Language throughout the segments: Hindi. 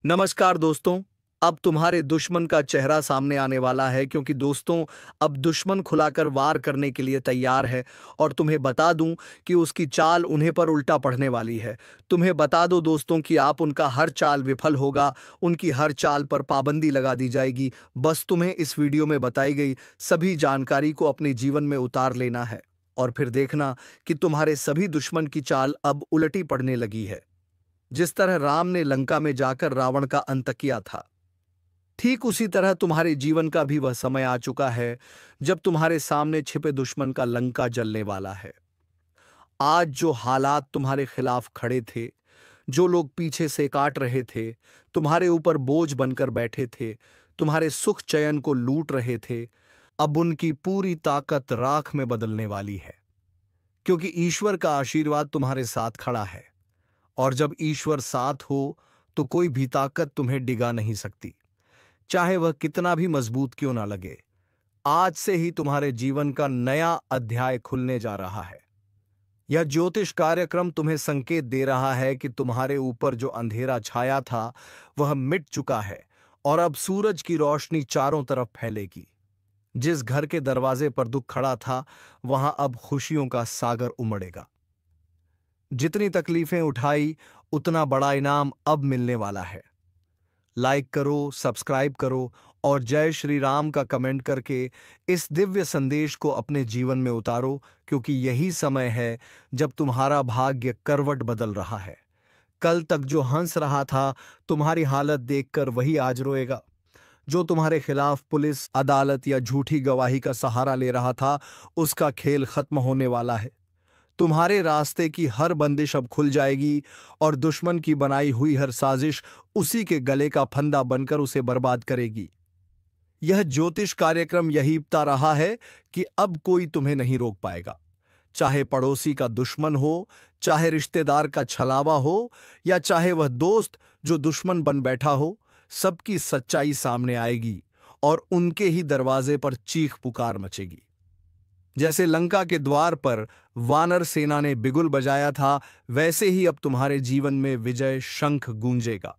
नमस्कार दोस्तों। अब तुम्हारे दुश्मन का चेहरा सामने आने वाला है, क्योंकि दोस्तों अब दुश्मन खुलाकर वार करने के लिए तैयार है। और तुम्हें बता दूं कि उसकी चाल उन्हें पर उल्टा पड़ने वाली है। तुम्हें बता दो दोस्तों कि आप उनका हर चाल विफल होगा, उनकी हर चाल पर पाबंदी लगा दी जाएगी। बस तुम्हें इस वीडियो में बताई गई सभी जानकारी को अपने जीवन में उतार लेना है, और फिर देखना कि तुम्हारे सभी दुश्मन की चाल अब उलटी पड़ने लगी है। जिस तरह राम ने लंका में जाकर रावण का अंत किया था, ठीक उसी तरह तुम्हारे जीवन का भी वह समय आ चुका है जब तुम्हारे सामने छिपे दुश्मन का लंका जलने वाला है। आज जो हालात तुम्हारे खिलाफ खड़े थे, जो लोग पीछे से काट रहे थे, तुम्हारे ऊपर बोझ बनकर बैठे थे, तुम्हारे सुख चयन को लूट रहे थे, अब उनकी पूरी ताकत राख में बदलने वाली है। क्योंकि ईश्वर का आशीर्वाद तुम्हारे साथ खड़ा है, और जब ईश्वर साथ हो तो कोई भी ताकत तुम्हें डिगा नहीं सकती, चाहे वह कितना भी मजबूत क्यों ना लगे। आज से ही तुम्हारे जीवन का नया अध्याय खुलने जा रहा है। यह ज्योतिष कार्यक्रम तुम्हें संकेत दे रहा है कि तुम्हारे ऊपर जो अंधेरा छाया था वह मिट चुका है, और अब सूरज की रोशनी चारों तरफ फैलेगी। जिस घर के दरवाजे पर दुख खड़ा था, वहां अब खुशियों का सागर उमड़ेगा। जितनी तकलीफें उठाई, उतना बड़ा इनाम अब मिलने वाला है। लाइक करो, सब्सक्राइब करो और जय श्री राम का कमेंट करके इस दिव्य संदेश को अपने जीवन में उतारो, क्योंकि यही समय है जब तुम्हारा भाग्य करवट बदल रहा है। कल तक जो हंस रहा था, तुम्हारी हालत देखकर वही आज रोएगा। जो तुम्हारे खिलाफ पुलिस, अदालत या झूठी गवाही का सहारा ले रहा था, उसका खेल खत्म होने वाला है। तुम्हारे रास्ते की हर बंदिश अब खुल जाएगी, और दुश्मन की बनाई हुई हर साजिश उसी के गले का फंदा बनकर उसे बर्बाद करेगी। यह ज्योतिष कार्यक्रम यही बता रहा है कि अब कोई तुम्हें नहीं रोक पाएगा। चाहे पड़ोसी का दुश्मन हो, चाहे रिश्तेदार का छलावा हो, या चाहे वह दोस्त जो दुश्मन बन बैठा हो, सबकी सच्चाई सामने आएगी और उनके ही दरवाजे पर चीख पुकार मचेगी। जैसे लंका के द्वार पर वानर सेना ने बिगुल बजाया था, वैसे ही अब तुम्हारे जीवन में विजय शंख गूंजेगा।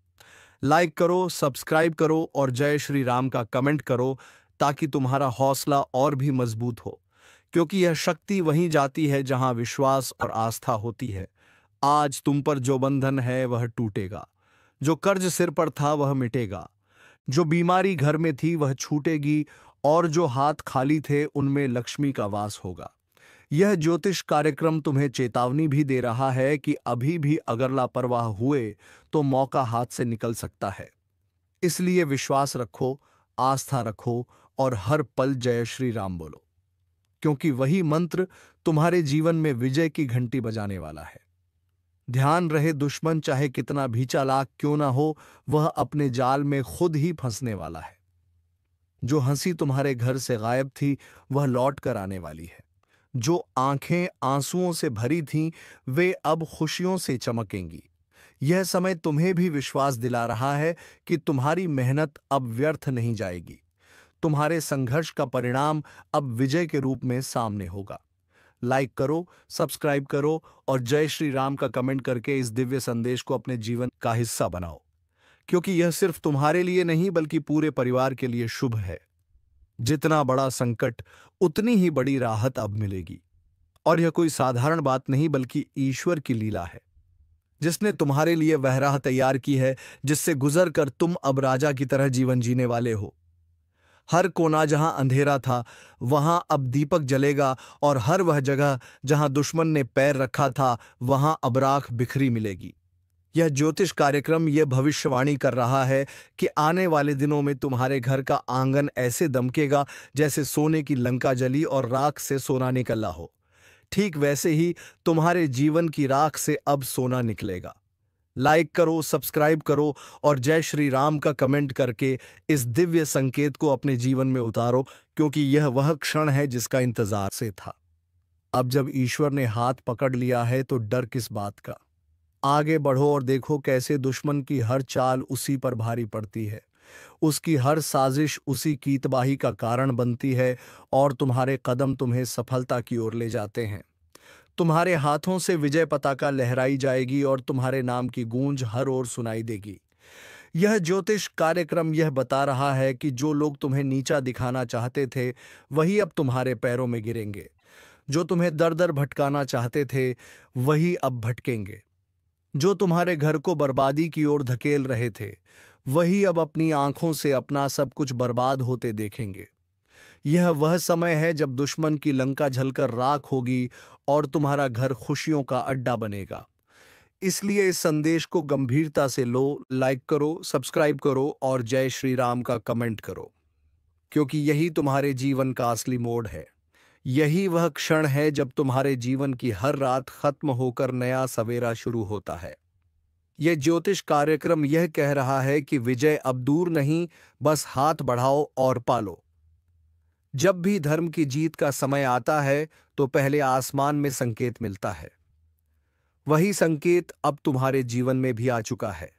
लाइक करो, सब्सक्राइब करो और जय श्री राम का कमेंट करो, ताकि तुम्हारा हौसला और भी मजबूत हो। क्योंकि यह शक्ति वहीं जाती है जहां विश्वास और आस्था होती है। आज तुम पर जो बंधन है वह टूटेगा, जो कर्ज सिर पर था वह मिटेगा, जो बीमारी घर में थी वह छूटेगी, और जो हाथ खाली थे उनमें लक्ष्मी का वास होगा। यह ज्योतिष कार्यक्रम तुम्हें चेतावनी भी दे रहा है कि अभी भी अगर लापरवाह हुए तो मौका हाथ से निकल सकता है। इसलिए विश्वास रखो, आस्था रखो और हर पल जय श्री राम बोलो, क्योंकि वही मंत्र तुम्हारे जीवन में विजय की घंटी बजाने वाला है। ध्यान रहे, दुश्मन चाहे कितना भी चालाक क्यों ना हो, वह अपने जाल में खुद ही फंसने वाला है। जो हंसी तुम्हारे घर से गायब थी वह लौट कर आने वाली है। जो आंखें आंसुओं से भरी थीं, वे अब खुशियों से चमकेंगी। यह समय तुम्हें भी विश्वास दिला रहा है कि तुम्हारी मेहनत अब व्यर्थ नहीं जाएगी। तुम्हारे संघर्ष का परिणाम अब विजय के रूप में सामने होगा। लाइक करो, सब्सक्राइब करो और जय श्री राम का कमेंट करके इस दिव्य संदेश को अपने जीवन का हिस्सा बनाओ, क्योंकि यह सिर्फ तुम्हारे लिए नहीं बल्कि पूरे परिवार के लिए शुभ है। जितना बड़ा संकट, उतनी ही बड़ी राहत अब मिलेगी। और यह कोई साधारण बात नहीं बल्कि ईश्वर की लीला है, जिसने तुम्हारे लिए वह राह तैयार की है जिससे गुजर कर तुम अब राजा की तरह जीवन जीने वाले हो। हर कोना जहां अंधेरा था वहां अब दीपक जलेगा, और हर वह जगह जहां दुश्मन ने पैर रखा था वहां अब राख बिखरी मिलेगी। यह ज्योतिष कार्यक्रम यह भविष्यवाणी कर रहा है कि आने वाले दिनों में तुम्हारे घर का आंगन ऐसे दमकेगा जैसे सोने की लंका जली और राख से सोना निकला हो। ठीक वैसे ही तुम्हारे जीवन की राख से अब सोना निकलेगा। लाइक करो, सब्सक्राइब करो और जय श्री राम का कमेंट करके इस दिव्य संकेत को अपने जीवन में उतारो, क्योंकि यह वह क्षण है जिसका इंतजार से था। अब जब ईश्वर ने हाथ पकड़ लिया है तो डर किस बात का। आगे बढ़ो और देखो कैसे दुश्मन की हर चाल उसी पर भारी पड़ती है, उसकी हर साजिश उसी की तबाही का कारण बनती है, और तुम्हारे कदम तुम्हें सफलता की ओर ले जाते हैं। तुम्हारे हाथों से विजय पताका लहराई जाएगी और तुम्हारे नाम की गूंज हर ओर सुनाई देगी। यह ज्योतिष कार्यक्रम यह बता रहा है कि जो लोग तुम्हें नीचा दिखाना चाहते थे वही अब तुम्हारे पैरों में गिरेंगे। जो तुम्हें दर दर भटकाना चाहते थे वही अब भटकेंगे। जो तुम्हारे घर को बर्बादी की ओर धकेल रहे थे वही अब अपनी आंखों से अपना सब कुछ बर्बाद होते देखेंगे। यह वह समय है जब दुश्मन की लंका जलकर राख होगी और तुम्हारा घर खुशियों का अड्डा बनेगा। इसलिए इस संदेश को गंभीरता से लो, लाइक करो, सब्सक्राइब करो और जय श्री राम का कमेंट करो, क्योंकि यही तुम्हारे जीवन का असली मोड़ है। यही वह क्षण है जब तुम्हारे जीवन की हर रात खत्म होकर नया सवेरा शुरू होता है। यह ज्योतिष कार्यक्रम यह कह रहा है कि विजय अब दूर नहीं, बस हाथ बढ़ाओ और पालो। जब भी धर्म की जीत का समय आता है तो पहले आसमान में संकेत मिलता है। वही संकेत अब तुम्हारे जीवन में भी आ चुका है।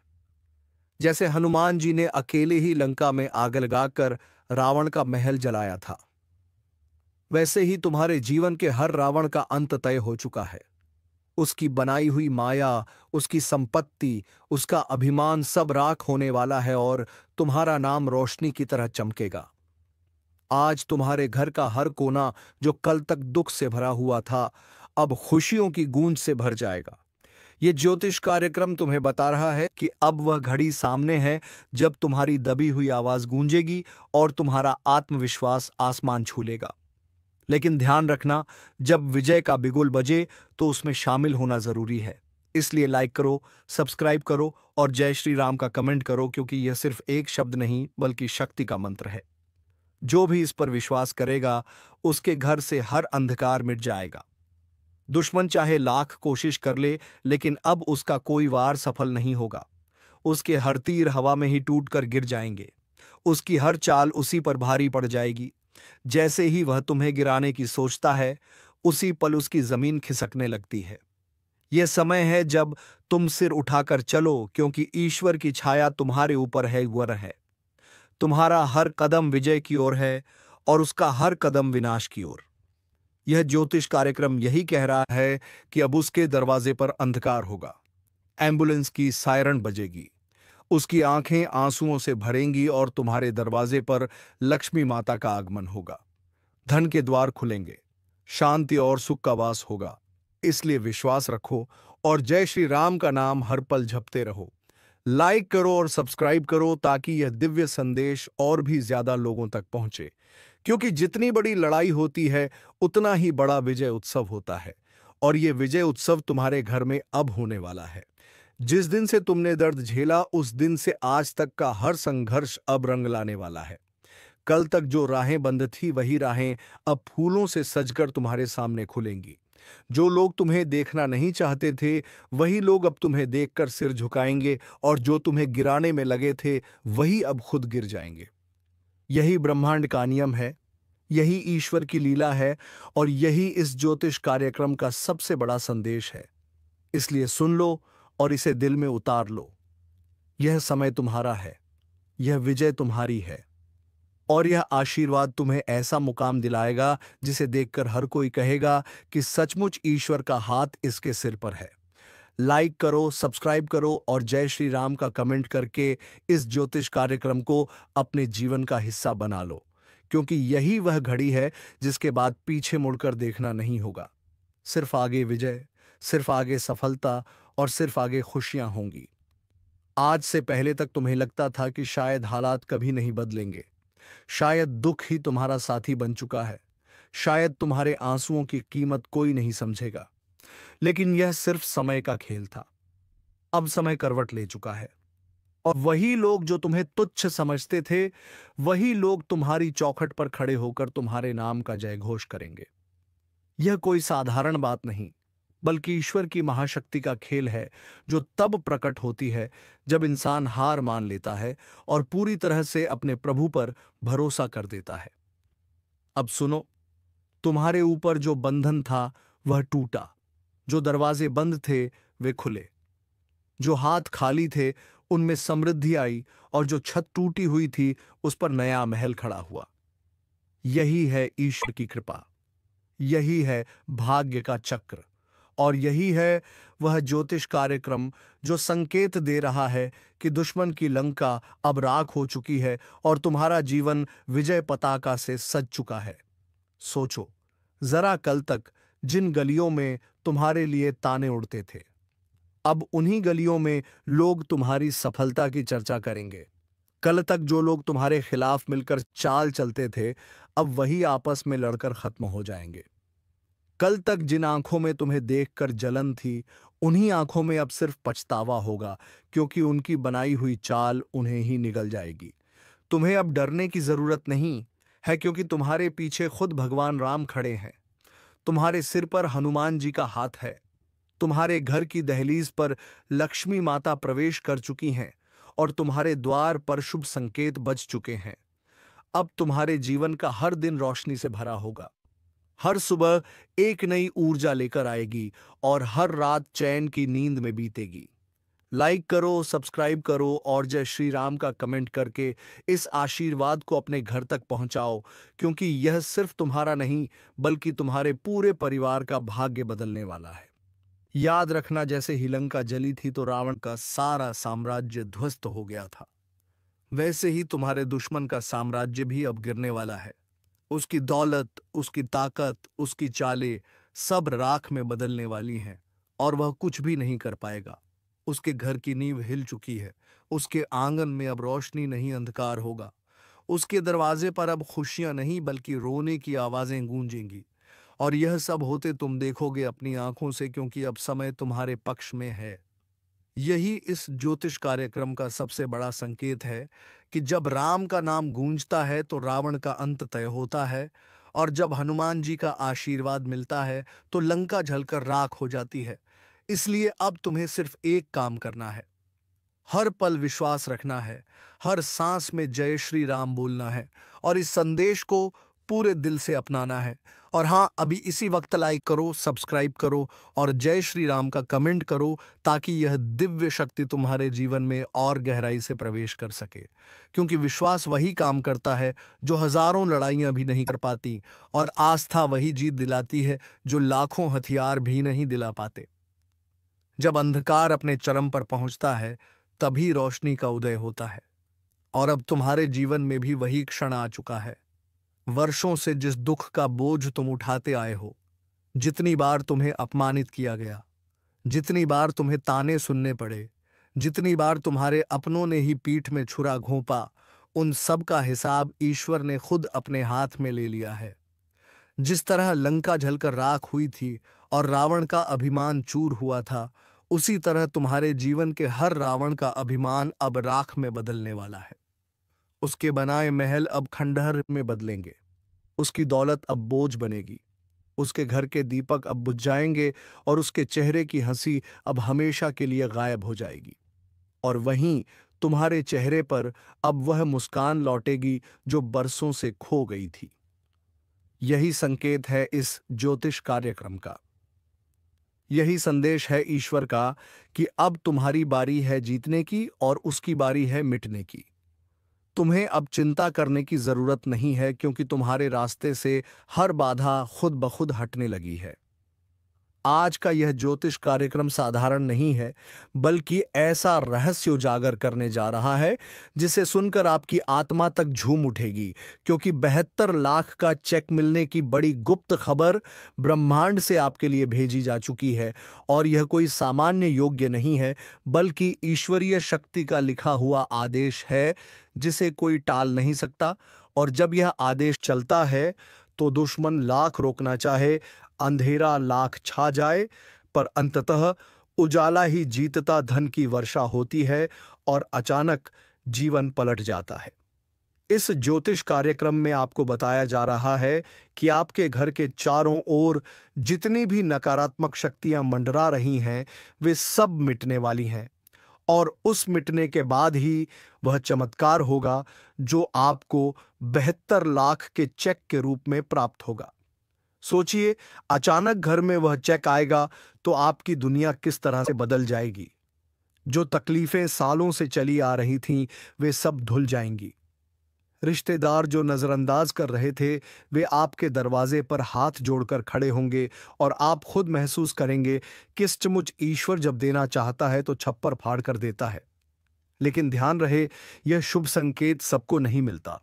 जैसे हनुमान जी ने अकेले ही लंका में आग लगाकर रावण का महल जलाया था, वैसे ही तुम्हारे जीवन के हर रावण का अंत तय हो चुका है। उसकी बनाई हुई माया, उसकी संपत्ति, उसका अभिमान सब राख होने वाला है और तुम्हारा नाम रोशनी की तरह चमकेगा। आज तुम्हारे घर का हर कोना जो कल तक दुख से भरा हुआ था अब खुशियों की गूंज से भर जाएगा। ये ज्योतिष कार्यक्रम तुम्हें बता रहा है कि अब वह घड़ी सामने है जब तुम्हारी दबी हुई आवाज गूंजेगी और तुम्हारा आत्मविश्वास आसमान छू लेगा। लेकिन ध्यान रखना, जब विजय का बिगुल बजे तो उसमें शामिल होना जरूरी है। इसलिए लाइक करो, सब्सक्राइब करो और जय श्री राम का कमेंट करो, क्योंकि यह सिर्फ एक शब्द नहीं बल्कि शक्ति का मंत्र है। जो भी इस पर विश्वास करेगा उसके घर से हर अंधकार मिट जाएगा। दुश्मन चाहे लाख कोशिश कर ले, लेकिन अब उसका कोई वार सफल नहीं होगा। उसके हर तीर हवा में ही टूट कर गिर जाएंगे। उसकी हर चाल उसी पर भारी पड़ जाएगी। जैसे ही वह तुम्हें गिराने की सोचता है उसी पल उसकी जमीन खिसकने लगती है। यह समय है जब तुम सिर उठाकर चलो, क्योंकि ईश्वर की छाया तुम्हारे ऊपर है, वर है। तुम्हारा हर कदम विजय की ओर है और उसका हर कदम विनाश की ओर। यह ज्योतिष कार्यक्रम यही कह रहा है कि अब उसके दरवाजे पर अंधकार होगा। एम्बुलेंस की सायरन बजेगी, उसकी आंखें आंसुओं से भरेंगी और तुम्हारे दरवाजे पर लक्ष्मी माता का आगमन होगा। धन के द्वार खुलेंगे, शांति और सुख का वास होगा। इसलिए विश्वास रखो और जय श्री राम का नाम हर पल जपते रहो। लाइक करो और सब्सक्राइब करो ताकि यह दिव्य संदेश और भी ज्यादा लोगों तक पहुंचे, क्योंकि जितनी बड़ी लड़ाई होती है उतना ही बड़ा विजय उत्सव होता है। और यह विजय उत्सव तुम्हारे घर में अब होने वाला है। जिस दिन से तुमने दर्द झेला उस दिन से आज तक का हर संघर्ष अब रंग लाने वाला है। कल तक जो राहें बंद थी वही राहें अब फूलों से सजकर तुम्हारे सामने खुलेंगी। जो लोग तुम्हें देखना नहीं चाहते थे वही लोग अब तुम्हें देखकर सिर झुकाएंगे और जो तुम्हें गिराने में लगे थे वही अब खुद गिर जाएंगे। यही ब्रह्मांड का नियम है, यही ईश्वर की लीला है और यही इस ज्योतिष कार्यक्रम का सबसे बड़ा संदेश है। इसलिए सुन लो और इसे दिल में उतार लो। यह समय तुम्हारा है, यह विजय तुम्हारी है और यह आशीर्वाद तुम्हें ऐसा मुकाम दिलाएगा जिसे देखकर हर कोई कहेगा कि सचमुच ईश्वर का हाथ इसके सिर पर है। लाइक करो, सब्सक्राइब करो और जय श्री राम का कमेंट करके इस ज्योतिष कार्यक्रम को अपने जीवन का हिस्सा बना लो, क्योंकि यही वह घड़ी है जिसके बाद पीछे मुड़कर देखना नहीं होगा। सिर्फ आगे विजय, सिर्फ आगे सफलता और सिर्फ आगे खुशियां होंगी। आज से पहले तक तुम्हें लगता था कि शायद हालात कभी नहीं बदलेंगे, शायद दुख ही तुम्हारा साथी बन चुका है, शायद तुम्हारे आंसुओं की कीमत कोई नहीं समझेगा। लेकिन यह सिर्फ समय का खेल था। अब समय करवट ले चुका है और वही लोग जो तुम्हें तुच्छ समझते थे वही लोग तुम्हारी चौखट पर खड़े होकर तुम्हारे नाम का जय घोष करेंगे। यह कोई साधारण बात नहीं बल्कि ईश्वर की महाशक्ति का खेल है, जो तब प्रकट होती है जब इंसान हार मान लेता है और पूरी तरह से अपने प्रभु पर भरोसा कर देता है। अब सुनो, तुम्हारे ऊपर जो बंधन था वह टूटा, जो दरवाजे बंद थे वे खुले, जो हाथ खाली थे उनमें समृद्धि आई और जो छत टूटी हुई थी उस पर नया महल खड़ा हुआ। यही है ईश्वर की कृपा, यही है भाग्य का चक्र और यही है वह ज्योतिष कार्यक्रम जो संकेत दे रहा है कि दुश्मन की लंका अब राख हो चुकी है और तुम्हारा जीवन विजय पताका से सज चुका है। सोचो जरा, कल तक जिन गलियों में तुम्हारे लिए ताने उड़ते थे, अब उन्हीं गलियों में लोग तुम्हारी सफलता की चर्चा करेंगे। कल तक जो लोग तुम्हारे खिलाफ मिलकर चाल चलते थे, अब वही आपस में लड़कर खत्म हो जाएंगे। कल तक जिन आंखों में तुम्हें देखकर जलन थी, उन्हीं आंखों में अब सिर्फ पछतावा होगा, क्योंकि उनकी बनाई हुई चाल उन्हें ही निगल जाएगी। तुम्हें अब डरने की जरूरत नहीं है, क्योंकि तुम्हारे पीछे खुद भगवान राम खड़े हैं। तुम्हारे सिर पर हनुमान जी का हाथ है। तुम्हारे घर की दहलीज पर लक्ष्मी माता प्रवेश कर चुकी हैं और तुम्हारे द्वार पर शुभ संकेत बज चुके हैं। अब तुम्हारे जीवन का हर दिन रोशनी से भरा होगा। हर सुबह एक नई ऊर्जा लेकर आएगी और हर रात चैन की नींद में बीतेगी। लाइक करो, सब्सक्राइब करो और जय श्री राम का कमेंट करके इस आशीर्वाद को अपने घर तक पहुंचाओ, क्योंकि यह सिर्फ तुम्हारा नहीं बल्कि तुम्हारे पूरे परिवार का भाग्य बदलने वाला है। याद रखना, जैसे ही लंका जली थी तो रावण का सारा साम्राज्य ध्वस्त हो गया था, वैसे ही तुम्हारे दुश्मन का साम्राज्य भी अब गिरने वाला है। उसकी दौलत, उसकी ताकत, उसकी चालें सब राख में बदलने वाली हैं और वह कुछ भी नहीं कर पाएगा। उसके घर की नींव हिल चुकी है। उसके आंगन में अब रोशनी नहीं, अंधकार होगा। उसके दरवाजे पर अब खुशियां नहीं बल्कि रोने की आवाजें गूंजेंगी। और यह सब होते तुम देखोगे अपनी आंखों से, क्योंकि अब समय तुम्हारे पक्ष में है। यही इस ज्योतिष कार्यक्रम का सबसे बड़ा संकेत है कि जब राम का नाम गूंजता है तो रावण का अंत तय होता है, और जब हनुमान जी का आशीर्वाद मिलता है तो लंका जलकर राख हो जाती है। इसलिए अब तुम्हें सिर्फ एक काम करना है, हर पल विश्वास रखना है, हर सांस में जय श्री राम बोलना है और इस संदेश को पूरे दिल से अपनाना है। और हाँ, अभी इसी वक्त लाइक करो, सब्सक्राइब करो और जय श्री राम का कमेंट करो, ताकि यह दिव्य शक्ति तुम्हारे जीवन में और गहराई से प्रवेश कर सके। क्योंकि विश्वास वही काम करता है जो हजारों लड़ाइयां भी नहीं कर पाती, और आस्था वही जीत दिलाती है जो लाखों हथियार भी नहीं दिला पाते। जब अंधकार अपने चरम पर पहुंचता है, तभी रोशनी का उदय होता है। और अब तुम्हारे जीवन में भी वही क्षण आ चुका है। वर्षों से जिस दुख का बोझ तुम उठाते आए हो, जितनी बार तुम्हें अपमानित किया गया, जितनी बार तुम्हें ताने सुनने पड़े, जितनी बार तुम्हारे अपनों ने ही पीठ में छुरा घोंपा, उन सब का हिसाब ईश्वर ने खुद अपने हाथ में ले लिया है। जिस तरह लंका जलकर राख हुई थी और रावण का अभिमान चूर हुआ था, उसी तरह तुम्हारे जीवन के हर रावण का अभिमान अब राख में बदलने वाला है। उसके बनाए महल अब खंडहर में बदलेंगे। उसकी दौलत अब बोझ बनेगी। उसके घर के दीपक अब बुझ जाएंगे और उसके चेहरे की हंसी अब हमेशा के लिए गायब हो जाएगी। और वहीं तुम्हारे चेहरे पर अब वह मुस्कान लौटेगी जो बरसों से खो गई थी। यही संकेत है इस ज्योतिष कार्यक्रम का। यही संदेश है ईश्वर का कि अब तुम्हारी बारी है जीतने की और उसकी बारी है मिटने की। तुम्हें अब चिंता करने की जरूरत नहीं है, क्योंकि तुम्हारे रास्ते से हर बाधा खुद ब खुद हटने लगी है। आज का यह ज्योतिष कार्यक्रम साधारण नहीं है, बल्कि ऐसा रहस्य उजागर करने जा रहा है जिसे सुनकर आपकी आत्मा तक झूम उठेगी, क्योंकि 72 लाख का चेक मिलने की बड़ी गुप्त खबर ब्रह्मांड से आपके लिए भेजी जा चुकी है। और यह कोई सामान्य योग्य नहीं है, बल्कि ईश्वरीय शक्ति का लिखा हुआ आदेश है जिसे कोई टाल नहीं सकता। और जब यह आदेश चलता है तो दुश्मन लाख रोकना चाहे, अंधेरा लाख छा जाए, पर अंततः उजाला ही जीतता धन की वर्षा होती है और अचानक जीवन पलट जाता है। इस ज्योतिष कार्यक्रम में आपको बताया जा रहा है कि आपके घर के चारों ओर जितनी भी नकारात्मक शक्तियां मंडरा रही हैं, वे सब मिटने वाली हैं। और उस मिटने के बाद ही वह चमत्कार होगा जो आपको 72 लाख के चेक के रूप में प्राप्त होगा। सोचिए, अचानक घर में वह चेक आएगा तो आपकी दुनिया किस तरह से बदल जाएगी। जो तकलीफें सालों से चली आ रही थीं, वे सब धुल जाएंगी। रिश्तेदार जो नजरअंदाज कर रहे थे, वे आपके दरवाजे पर हाथ जोड़कर खड़े होंगे और आप खुद महसूस करेंगे कि सचमुच ईश्वर जब देना चाहता है तो छप्पर फाड़ कर देता है। लेकिन ध्यान रहे, यह शुभ संकेत सबको नहीं मिलता।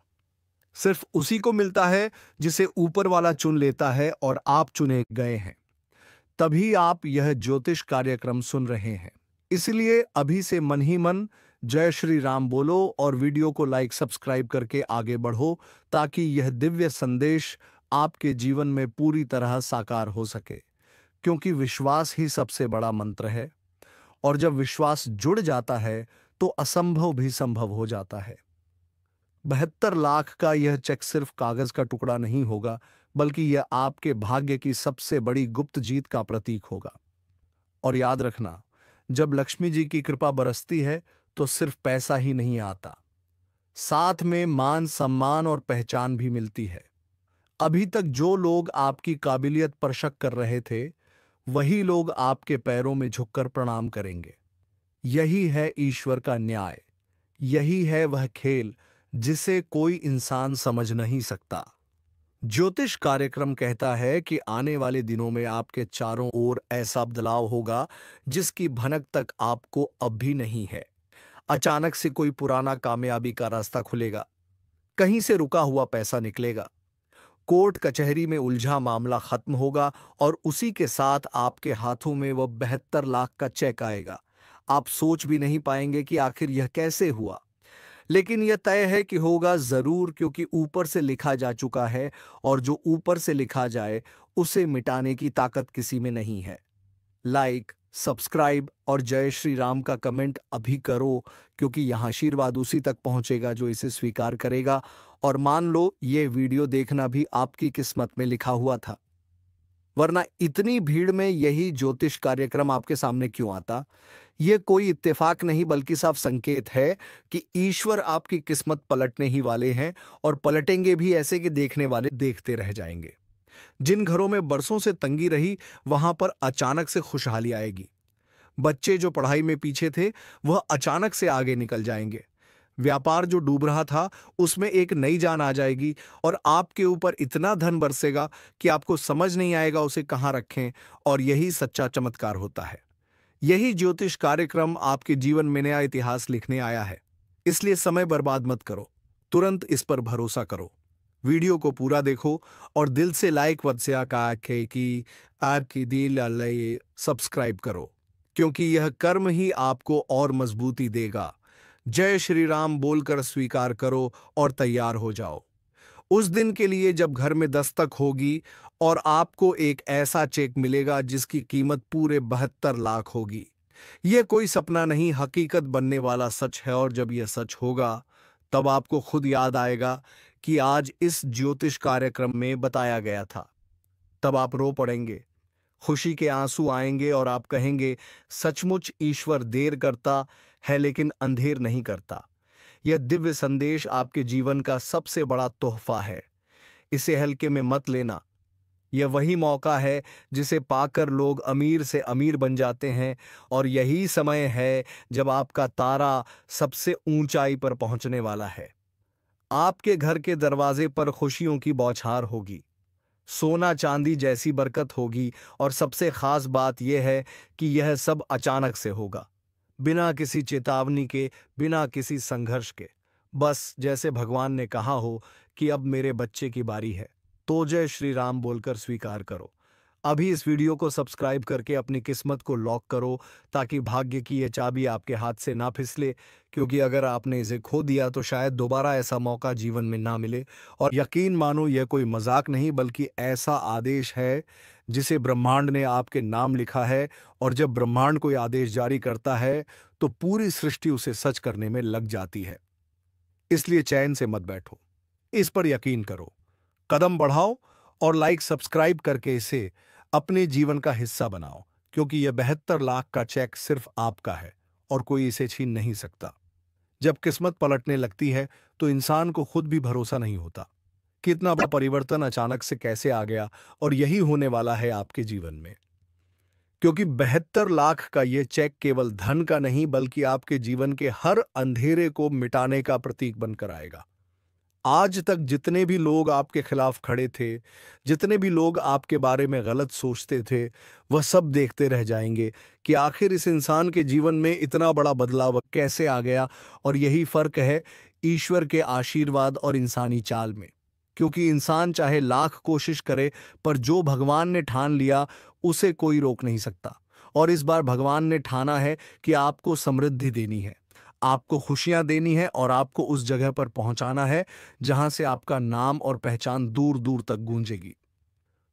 सिर्फ उसी को मिलता है जिसे ऊपर वाला चुन लेता है और आप चुने गए हैं। तभी आप यह ज्योतिष कार्यक्रम सुन रहे हैं। इसलिए अभी से मन ही मन जय श्री राम बोलो और वीडियो को लाइक सब्सक्राइब करके आगे बढ़ो, ताकि यह दिव्य संदेश आपके जीवन में पूरी तरह साकार हो सके। क्योंकि विश्वास ही सबसे बड़ा मंत्र है, और जब विश्वास जुड़ जाता है तो असंभव भी संभव हो जाता है। 72 लाख का यह चेक सिर्फ कागज का टुकड़ा नहीं होगा, बल्कि यह आपके भाग्य की सबसे बड़ी गुप्त जीत का प्रतीक होगा। और याद रखना, जब लक्ष्मी जी की कृपा बरसती है तो सिर्फ पैसा ही नहीं आता, साथ में मान सम्मान और पहचान भी मिलती है। अभी तक जो लोग आपकी काबिलियत पर शक कर रहे थे, वही लोग आपके पैरों में झुककर प्रणाम करेंगे। यही है ईश्वर का न्याय, यही है वह खेल जिसे कोई इंसान समझ नहीं सकता। ज्योतिष कार्यक्रम कहता है कि आने वाले दिनों में आपके चारों ओर ऐसा बदलाव होगा जिसकी भनक तक आपको अब भी नहीं है। अचानक से कोई पुराना कामयाबी का रास्ता खुलेगा, कहीं से रुका हुआ पैसा निकलेगा, कोर्ट कचहरी में उलझा मामला खत्म होगा और उसी के साथ आपके हाथों में वह 72 लाख का चेक आएगा। आप सोच भी नहीं पाएंगे कि आखिर यह कैसे हुआ, लेकिन यह तय है कि होगा जरूर, क्योंकि ऊपर से लिखा जा चुका है, और जो ऊपर से लिखा जाए उसे मिटाने की ताकत किसी में नहीं है। लाइक, सब्सक्राइब और जय श्री राम का कमेंट अभी करो, क्योंकि यह आशीर्वाद उसी तक पहुंचेगा जो इसे स्वीकार करेगा। और मान लो ये वीडियो देखना भी आपकी किस्मत में लिखा हुआ था, वरना इतनी भीड़ में यही ज्योतिष कार्यक्रम आपके सामने क्यों आता। यह कोई इत्तेफाक नहीं, बल्कि साफ संकेत है कि ईश्वर आपकी किस्मत पलटने ही वाले हैं, और पलटेंगे भी ऐसे कि देखने वाले देखते रह जाएंगे। जिन घरों में बरसों से तंगी रही, वहां पर अचानक से खुशहाली आएगी। बच्चे जो पढ़ाई में पीछे थे, वह अचानक से आगे निकल जाएंगे। व्यापार जो डूब रहा था, उसमें एक नई जान आ जाएगी, और आपके ऊपर इतना धन बरसेगा कि आपको समझ नहीं आएगा उसे कहां रखें। और यही सच्चा चमत्कार होता है। यही ज्योतिष कार्यक्रम आपके जीवन में नया इतिहास लिखने आया है। इसलिए समय बर्बाद मत करो, तुरंत इस पर भरोसा करो। वीडियो को पूरा देखो और दिल से लाइक वत्स्या का कि आपकी दिल लय सब्सक्राइब करो, क्योंकि यह कर्म ही आपको और मजबूती देगा। जय श्री राम बोलकर स्वीकार करो और तैयार हो जाओ उस दिन के लिए जब घर में दस्तक होगी और आपको एक ऐसा चेक मिलेगा जिसकी कीमत पूरे 72 लाख होगी। यह कोई सपना नहीं, हकीकत बनने वाला सच है। और जब यह सच होगा, तब आपको खुद याद आएगा कि आज इस ज्योतिष कार्यक्रम में बताया गया था। तब आप रो पड़ेंगे, खुशी के आंसू आएंगे और आप कहेंगे, सचमुच ईश्वर देर करता है लेकिन अंधेर नहीं करता। यह दिव्य संदेश आपके जीवन का सबसे बड़ा तोहफा है। इसे हल्के में मत लेना। यह वही मौका है जिसे पाकर लोग अमीर से अमीर बन जाते हैं, और यही समय है जब आपका तारा सबसे ऊंचाई पर पहुंचने वाला है। आपके घर के दरवाजे पर खुशियों की बौछार होगी, सोना चांदी जैसी बरकत होगी, और सबसे खास बात यह है कि यह सब अचानक से होगा, बिना किसी चेतावनी के, बिना किसी संघर्ष के। बस जैसे भगवान ने कहा हो कि अब मेरे बच्चे की बारी है, तो जय श्री राम बोलकर स्वीकार करो। अभी इस वीडियो को सब्सक्राइब करके अपनी किस्मत को लॉक करो, ताकि भाग्य की यह चाबी आपके हाथ से ना फिसले, क्योंकि अगर आपने इसे खो दिया तो शायद दोबारा ऐसा मौका जीवन में ना मिले। और यकीन मानो, यह कोई मजाक नहीं, बल्कि ऐसा आदेश है जिसे ब्रह्मांड ने आपके नाम लिखा है। और जब ब्रह्मांड कोई आदेश जारी करता है तो पूरी सृष्टि उसे सच करने में लग जाती है। इसलिए चैन से मत बैठो, इस पर यकीन करो, कदम बढ़ाओ और लाइक सब्सक्राइब करके इसे अपने जीवन का हिस्सा बनाओ, क्योंकि यह 72 लाख का चेक सिर्फ आपका है और कोई इसे छीन नहीं सकता। जब किस्मत पलटने लगती है तो इंसान को खुद भी भरोसा नहीं होता कि इतना बड़ा परिवर्तन अचानक से कैसे आ गया। और यही होने वाला है आपके जीवन में, क्योंकि 72 लाख का यह चेक केवल धन का नहीं, बल्कि आपके जीवन के हर अंधेरे को मिटाने का प्रतीक बनकर आएगा। आज तक जितने भी लोग आपके खिलाफ खड़े थे, जितने भी लोग आपके बारे में गलत सोचते थे, वह सब देखते रह जाएंगे कि आखिर इस इंसान के जीवन में इतना बड़ा बदलाव कैसे आ गया। और यही फर्क है ईश्वर के आशीर्वाद और इंसानी चाल में। क्योंकि इंसान चाहे लाख कोशिश करे, पर जो भगवान ने ठान लिया उसे कोई रोक नहीं सकता। और इस बार भगवान ने ठाना है कि आपको समृद्धि देनी है, आपको खुशियां देनी है और आपको उस जगह पर पहुंचाना है जहां से आपका नाम और पहचान दूर दूर तक गूंजेगी।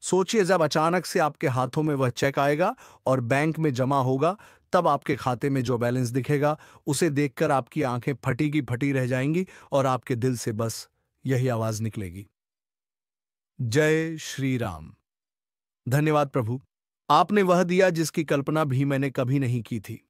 सोचिए, जब अचानक से आपके हाथों में वह चेक आएगा और बैंक में जमा होगा, तब आपके खाते में जो बैलेंस दिखेगा उसे देखकर आपकी आंखें फटी की फटी रह जाएंगी और आपके दिल से बस यही आवाज निकलेगी, जय श्री राम। धन्यवाद प्रभु, आपने वह दिया जिसकी कल्पना भी मैंने कभी नहीं की थी।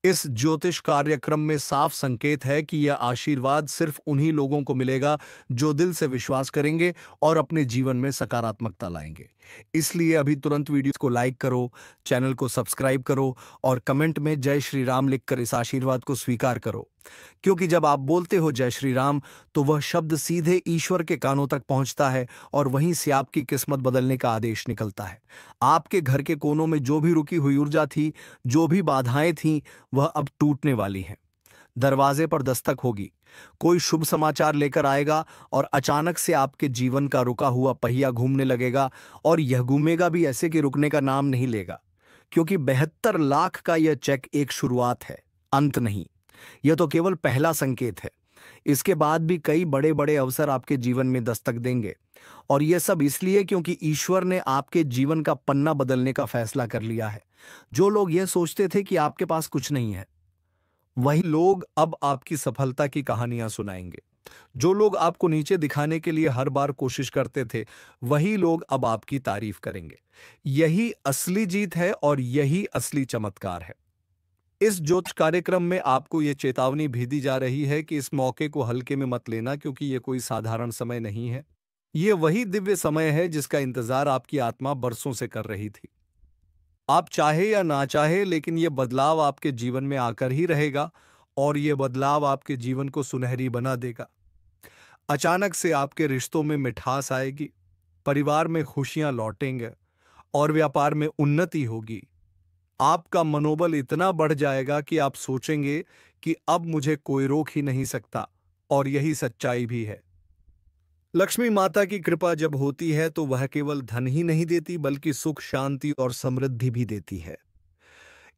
इस ज्योतिष कार्यक्रम में साफ संकेत है कि यह आशीर्वाद सिर्फ उन्हीं लोगों को मिलेगा जो दिल से विश्वास करेंगे और अपने जीवन में सकारात्मकता लाएंगे। इसलिए अभी तुरंत वीडियो को लाइक करो, चैनल को सब्सक्राइब करो और कमेंट में जय श्री राम लिखकर इस आशीर्वाद को स्वीकार करो। क्योंकि जब आप बोलते हो जय श्री राम, तो वह शब्द सीधे ईश्वर के कानों तक पहुंचता है और वहीं से आपकी किस्मत बदलने का आदेश निकलता है। आपके घर के कोनों में जो भी रुकी हुई ऊर्जा थी, जो भी बाधाएं थीं, वह अब टूटने वाली हैं। दरवाजे पर दस्तक होगी, कोई शुभ समाचार लेकर आएगा और अचानक से आपके जीवन का रुका हुआ पहिया घूमने लगेगा। और यह घूमेगा भी ऐसे कि रुकने का नाम नहीं लेगा। क्योंकि 72 लाख का यह चेक एक शुरुआत है, अंत नहीं। यह तो केवल पहला संकेत है। इसके बाद भी कई बड़े बड़े अवसर आपके जीवन में दस्तक देंगे। और यह सब इसलिए क्योंकि ईश्वर ने आपके जीवन का पन्ना बदलने का फैसला कर लिया है। जो लोग यह सोचते थे कि आपके पास कुछ नहीं है, वही लोग अब आपकी सफलता की कहानियां सुनाएंगे। जो लोग आपको नीचे दिखाने के लिए हर बार कोशिश करते थे, वही लोग अब आपकी तारीफ करेंगे। यही असली जीत है और यही असली चमत्कार है। इस ज्योतिष कार्यक्रम में आपको यह चेतावनी भी दी जा रही है कि इस मौके को हल्के में मत लेना, क्योंकि यह कोई साधारण समय नहीं है। यह वही दिव्य समय है जिसका इंतजार आपकी आत्मा बरसों से कर रही थी। आप चाहे या ना चाहे, लेकिन यह बदलाव आपके जीवन में आकर ही रहेगा और यह बदलाव आपके जीवन को सुनहरी बना देगा। अचानक से आपके रिश्तों में मिठास आएगी, परिवार में खुशियां लौटेंगे और व्यापार में उन्नति होगी। आपका मनोबल इतना बढ़ जाएगा कि आप सोचेंगे कि अब मुझे कोई रोक ही नहीं सकता। और यही सच्चाई भी है। लक्ष्मी माता की कृपा जब होती है तो वह केवल धन ही नहीं देती, बल्कि सुख, शांति और समृद्धि भी देती है।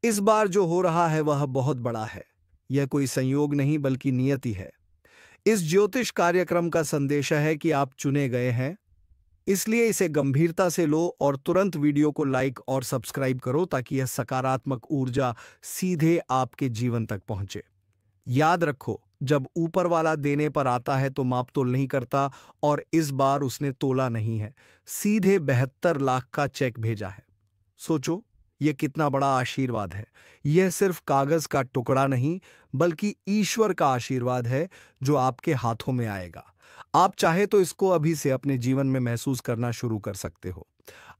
इस बार जो हो रहा है वह बहुत बड़ा है। यह कोई संयोग नहीं बल्कि नियति है। इस ज्योतिष कार्यक्रम का संदेश है कि आप चुने गए हैं। इसलिए इसे गंभीरता से लो और तुरंत वीडियो को लाइक और सब्सक्राइब करो, ताकि यह सकारात्मक ऊर्जा सीधे आपके जीवन तक पहुंचे। याद रखो, जब ऊपर वाला देने पर आता है तो माप तोल नहीं करता, और इस बार उसने तोला नहीं है, सीधे 72 लाख का चेक भेजा है। सोचो, यह कितना बड़ा आशीर्वाद है। यह सिर्फ कागज का टुकड़ा नहीं, बल्कि ईश्वर का आशीर्वाद है जो आपके हाथों में आएगा। आप चाहे तो इसको अभी से अपने जीवन में महसूस करना शुरू कर सकते हो।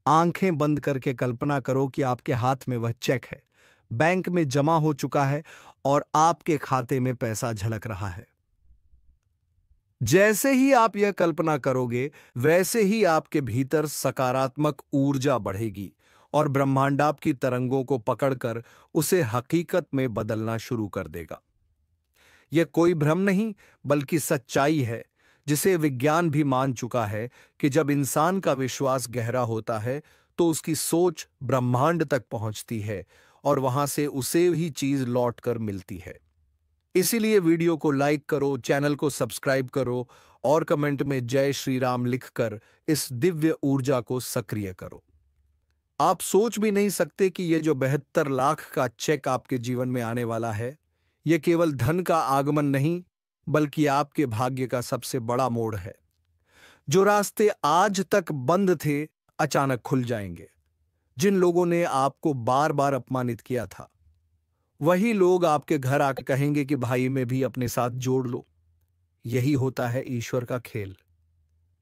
आंखें बंद करके कल्पना करो कि आपके हाथ में वह चेक है, बैंक में जमा हो चुका है और आपके खाते में पैसा झलक रहा है। जैसे ही आप यह कल्पना करोगे, वैसे ही आपके भीतर सकारात्मक ऊर्जा बढ़ेगी और ब्रह्मांड आपकी तरंगों को पकड़कर उसे हकीकत में बदलना शुरू कर देगा। यह कोई भ्रम नहीं, बल्कि सच्चाई है, जिसे विज्ञान भी मान चुका है कि जब इंसान का विश्वास गहरा होता है तो उसकी सोच ब्रह्मांड तक पहुंचती है और वहां से उसे ही चीज लौट कर मिलती है। इसीलिए वीडियो को लाइक करो, चैनल को सब्सक्राइब करो और कमेंट में जय श्री राम लिखकर इस दिव्य ऊर्जा को सक्रिय करो। आप सोच भी नहीं सकते कि यह जो 72 लाख का चेक आपके जीवन में आने वाला है, यह केवल धन का आगमन नहीं, बल्कि आपके भाग्य का सबसे बड़ा मोड़ है। जो रास्ते आज तक बंद थे, अचानक खुल जाएंगे। जिन लोगों ने आपको बार बार अपमानित किया था, वही लोग आपके घर आकर कहेंगे कि भाई में भी अपने साथ जोड़ लो। यही होता है ईश्वर का खेल।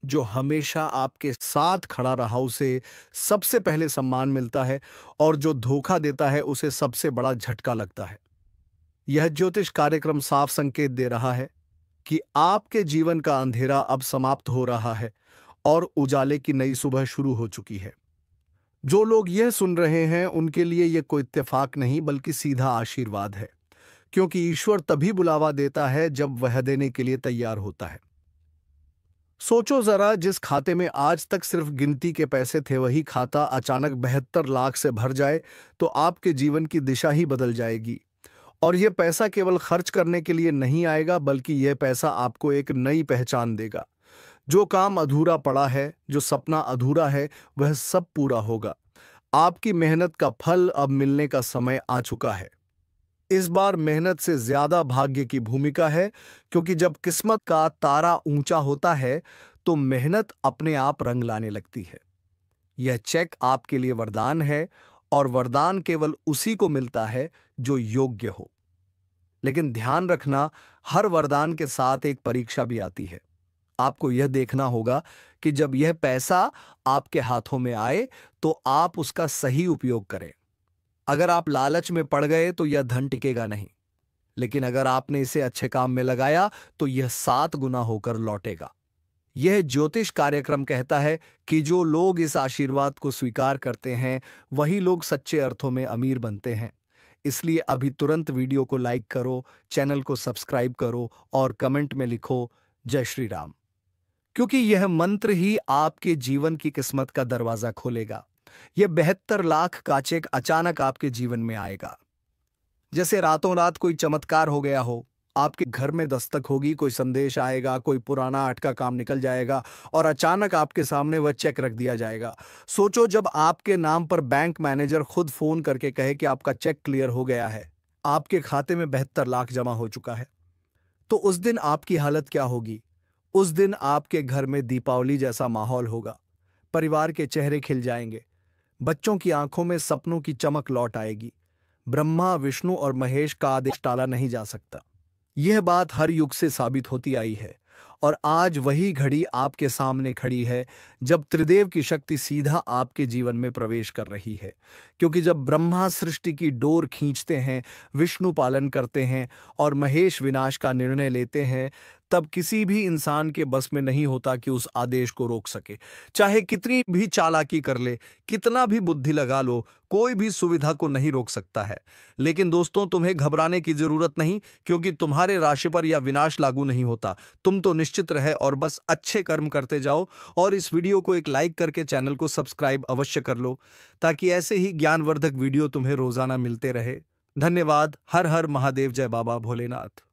जो हमेशा आपके साथ खड़ा रहा उसे सबसे पहले सम्मान मिलता है, और जो धोखा देता है उसे सबसे बड़ा झटका लगता है। यह ज्योतिष कार्यक्रम साफ संकेत दे रहा है कि आपके जीवन का अंधेरा अब समाप्त हो रहा है और उजाले की नई सुबह शुरू हो चुकी है। जो लोग यह सुन रहे हैं उनके लिए यह कोई इत्तेफाक नहीं बल्कि सीधा आशीर्वाद है, क्योंकि ईश्वर तभी बुलावा देता है जब वह देने के लिए तैयार होता है। सोचो जरा, जिस खाते में आज तक सिर्फ गिनती के पैसे थे वही खाता अचानक 72 लाख से भर जाए तो आपके जीवन की दिशा ही बदल जाएगी। और यह पैसा केवल खर्च करने के लिए नहीं आएगा बल्कि यह पैसा आपको एक नई पहचान देगा। जो काम अधूरा पड़ा है, जो सपना अधूरा है, वह सब पूरा होगा। आपकी मेहनत का फल अब मिलने का समय आ चुका है। इस बार मेहनत से ज्यादा भाग्य की भूमिका है, क्योंकि जब किस्मत का तारा ऊंचा होता है तो मेहनत अपने आप रंग लाने लगती है। यह चेक आपके लिए वरदान है, और वरदान केवल उसी को मिलता है जो योग्य हो। लेकिन ध्यान रखना, हर वरदान के साथ एक परीक्षा भी आती है। आपको यह देखना होगा कि जब यह पैसा आपके हाथों में आए तो आप उसका सही उपयोग करें। अगर आप लालच में पड़ गए तो यह धन टिकेगा नहीं, लेकिन अगर आपने इसे अच्छे काम में लगाया तो यह 7 गुना होकर लौटेगा। यह ज्योतिष कार्यक्रम कहता है कि जो लोग इस आशीर्वाद को स्वीकार करते हैं वही लोग सच्चे अर्थों में अमीर बनते हैं। इसलिए अभी तुरंत वीडियो को लाइक करो, चैनल को सब्सक्राइब करो और कमेंट में लिखो जय श्री राम, क्योंकि यह मंत्र ही आपके जीवन की किस्मत का दरवाजा खोलेगा। यह 72 लाख का चेक अचानक आपके जीवन में आएगा, जैसे रातों रात कोई चमत्कार हो गया हो। आपके घर में दस्तक होगी, कोई संदेश आएगा, कोई पुराना अटका काम निकल जाएगा और अचानक आपके सामने वह चेक रख दिया जाएगा। सोचो, जब आपके नाम पर बैंक मैनेजर खुद फोन करके कहे कि आपका चेक क्लियर हो गया है, आपके खाते में 72 लाख जमा हो चुका है, तो उस दिन आपकी हालत क्या होगी? उस दिन आपके घर में दीपावली जैसा माहौल होगा। परिवार के चेहरे खिल जाएंगे, बच्चों की आंखों में सपनों की चमक लौट आएगी। ब्रह्मा, विष्णु और महेश का आदेश टाला नहीं जा सकता। यह बात हर युग से साबित होती आई है, और आज वही घड़ी आपके सामने खड़ी है जब त्रिदेव की शक्ति सीधा आपके जीवन में प्रवेश कर रही है। क्योंकि जब ब्रह्मा सृष्टि की डोर खींचते हैं, विष्णु पालन करते हैं और महेश विनाश का निर्णय लेते हैं, तब किसी भी इंसान के बस में नहीं होता कि उस आदेश को रोक सके। चाहे कितनी भी चालाकी कर ले, कितना भी बुद्धि लगा लो, कोई भी सुविधा को नहीं रोक सकता है। लेकिन दोस्तों, तुम्हें घबराने की जरूरत नहीं, क्योंकि तुम्हारे राशि पर यह विनाश लागू नहीं होता। तुम तो निश्चित रहे और बस अच्छे कर्म करते जाओ। और इस वीडियो को एक लाइक करके चैनल को सब्सक्राइब अवश्य कर लो, ताकि ऐसे ही ज्ञानवर्धक वीडियो तुम्हें रोजाना मिलते रहे। धन्यवाद। हर हर महादेव। जय बाबा भोलेनाथ।